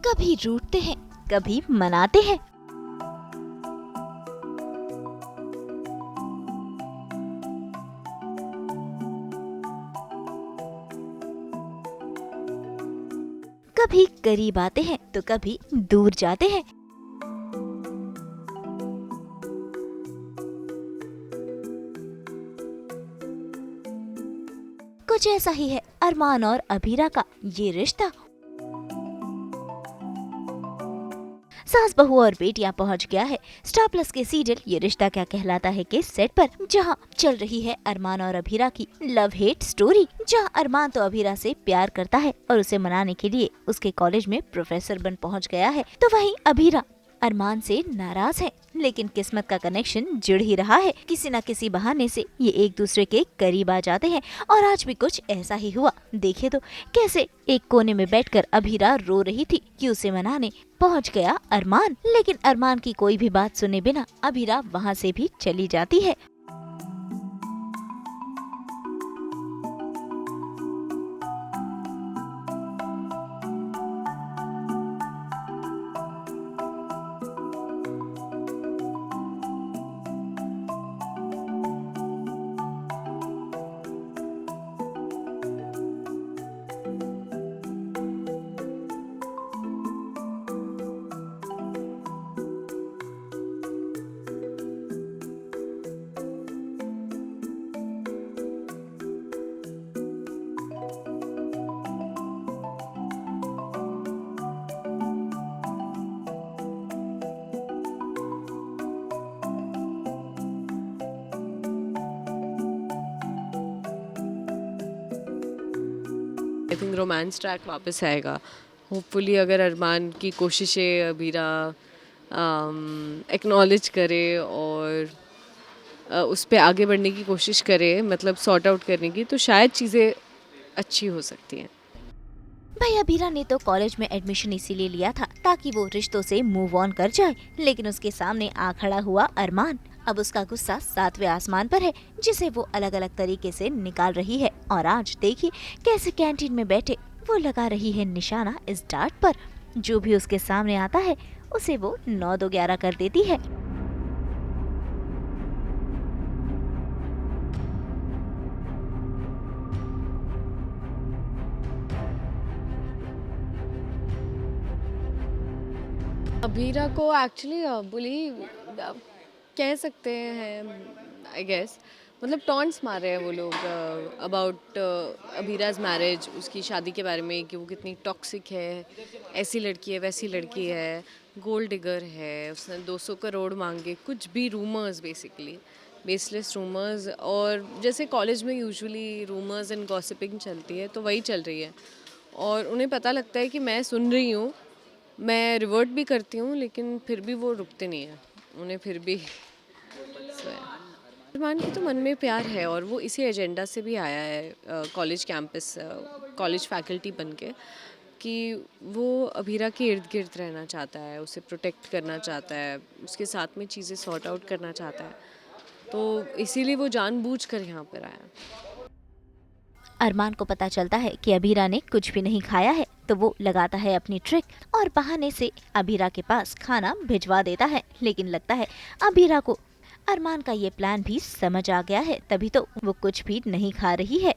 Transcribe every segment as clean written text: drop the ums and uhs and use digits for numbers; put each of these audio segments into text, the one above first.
कभी रूठते हैं, कभी मनाते हैं। कभी करीब आते हैं तो कभी दूर जाते हैं। कुछ ऐसा ही है अरमान और अभीरा का ये रिश्ता। सास बहू और बेटियां पहुंच गया है स्टार प्लस के सीरियल ये रिश्ता क्या कहलाता है के सेट पर, जहां चल रही है अरमान और अभीरा की लव हेट स्टोरी। जहां अरमान तो अभीरा से प्यार करता है और उसे मनाने के लिए उसके कॉलेज में प्रोफेसर बन पहुंच गया है, तो वहीं अभीरा अरमान से नाराज है। लेकिन किस्मत का कनेक्शन जुड़ ही रहा है, किसी न किसी बहाने से ये एक दूसरे के करीब आ जाते हैं। और आज भी कुछ ऐसा ही हुआ। देखे तो कैसे एक कोने में बैठकर अभीरा रो रही थी कि उसे मनाने पहुंच गया अरमान, लेकिन अरमान की कोई भी बात सुने बिना अभीरा वहां से भी चली जाती है। आई थिंक रोमांस ट्रैक वापस आएगा होपफुली, अगर अरमान की कोशिशें अभीरा एक्नॉलेज करे और उस पर आगे बढ़ने की कोशिश करे, मतलब सॉर्ट आउट करने की, तो शायद चीज़ें अच्छी हो सकती हैं। भाई अभीरा ने तो कॉलेज में एडमिशन इसीलिए लिया था ताकि वो रिश्तों से मूव ऑन कर जाए, लेकिन उसके सामने आ खड़ा हुआ अरमान। अब उसका गुस्सा 7वें आसमान पर है, जिसे वो अलग अलग तरीके से निकाल रही है। और आज देखिए कैसे कैंटीन में बैठे वो लगा रही है निशाना इस डार्ट पर। जो भी उसके सामने आता है उसे वो 9-2-11 कर देती है। अभीरा को एक्चुअली बुली कह सकते हैं, आई गेस, मतलब टॉन्ट्स मार रहे हैं वो लोग अबाउट अभीराज मैरिज, उसकी शादी के बारे में कि वो कितनी टॉक्सिक है, ऐसी लड़की है वैसी लड़की है, गोल्ड डिगर है, उसने 200 करोड़ मांगे, कुछ भी रूमर्स, बेसिकली बेसलेस रूमर्स। और जैसे कॉलेज में यूजुअली रूमर्स एंड गॉसिपिंग चलती है तो वही चल रही है, और उन्हें पता लगता है कि मैं सुन रही हूँ, मैं रिवर्ट भी करती हूँ, लेकिन फिर भी वो रुकते नहीं हैं, उन्हें फिर भी अरमान की तो मन में प्यार है, और वो इसी एजेंडा से भी आया है कॉलेज कैंपस, कॉलेज फैकल्टी बन के, कि वो अभीरा के इर्द गिर्द रहना चाहता है, उसे प्रोटेक्ट करना चाहता है, उसके साथ में चीज़ें सॉर्ट आउट करना चाहता है, तो इसीलिए वो जानबूझकर यहाँ पर आया। अरमान को पता चलता है कि अभीरा ने कुछ भी नहीं खाया है, तो वो लगाता है अपनी ट्रिक और बहाने से अभीरा के पास खाना भिजवा देता है। लेकिन लगता है अभीरा को अरमान का ये प्लान भी समझ आ गया है, तभी तो वो कुछ भी नहीं खा रही है।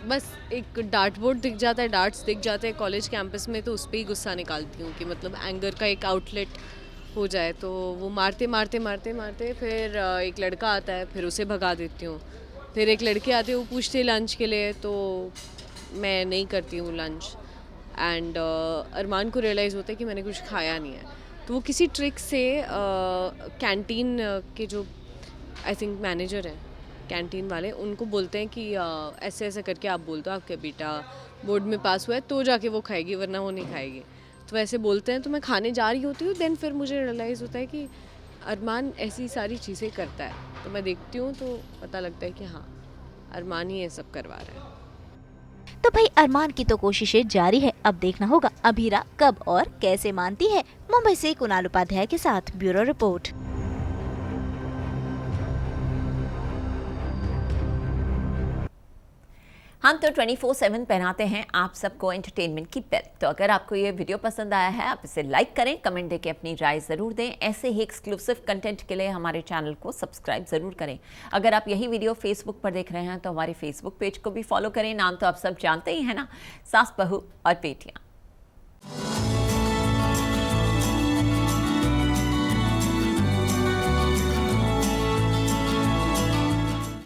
बस एक डार्ट बोर्ड दिख जाता है, डार्ट्स दिख जाते हैं कॉलेज कैंपस में, तो उस पर ही गुस्सा निकालती हूँ कि मतलब एंगर का एक आउटलेट हो जाए। तो वो मारते मारते मारते मारते फिर एक लड़का आता है, फिर उसे भगा देती हूँ। फिर एक लड़के आते हैं, वो पूछते हैं लंच के लिए, तो मैं नहीं करती हूँ लंच। एंड अरमान को रियलाइज़ होता है कि मैंने कुछ खाया नहीं है, तो वो किसी ट्रिक से कैंटीन के जो आई थिंक मैनेजर हैं कैंटीन वाले, उनको बोलते हैं कि ऐसे ऐसे करके आप बोल दो आपके बेटा बोर्ड में पास हुआ है तो जाके वो खाएगी, वरना वो नहीं खाएगी। तो वैसे बोलते हैं तो मैं खाने जा रही होती हूँ, देन फिर मुझे रियलाइज़ होता है कि अरमान ऐसी सारी चीज़ें करता है, तो मैं देखती हूँ तो पता लगता है कि हाँ, अरमान ही ये सब करवा रहा है। तो भाई अरमान की तो कोशिशें जारी है, अब देखना होगा अभीरा कब और कैसे मानती है। मुंबई से कुणाल उपाध्याय के साथ ब्यूरो रिपोर्ट। हम तो 24/7 पहनाते हैं आप सबको एंटरटेनमेंट की बेल। तो अगर आपको ये वीडियो पसंद आया है, आप इसे लाइक करें, कमेंट देके अपनी राय ज़रूर दें। ऐसे ही एक्सक्लूसिव कंटेंट के लिए हमारे चैनल को सब्सक्राइब ज़रूर करें। अगर आप यही वीडियो फेसबुक पर देख रहे हैं तो हमारे फेसबुक पेज को भी फॉलो करें। नाम तो आप सब जानते ही हैं ना, सास बहू और बेटियाँ।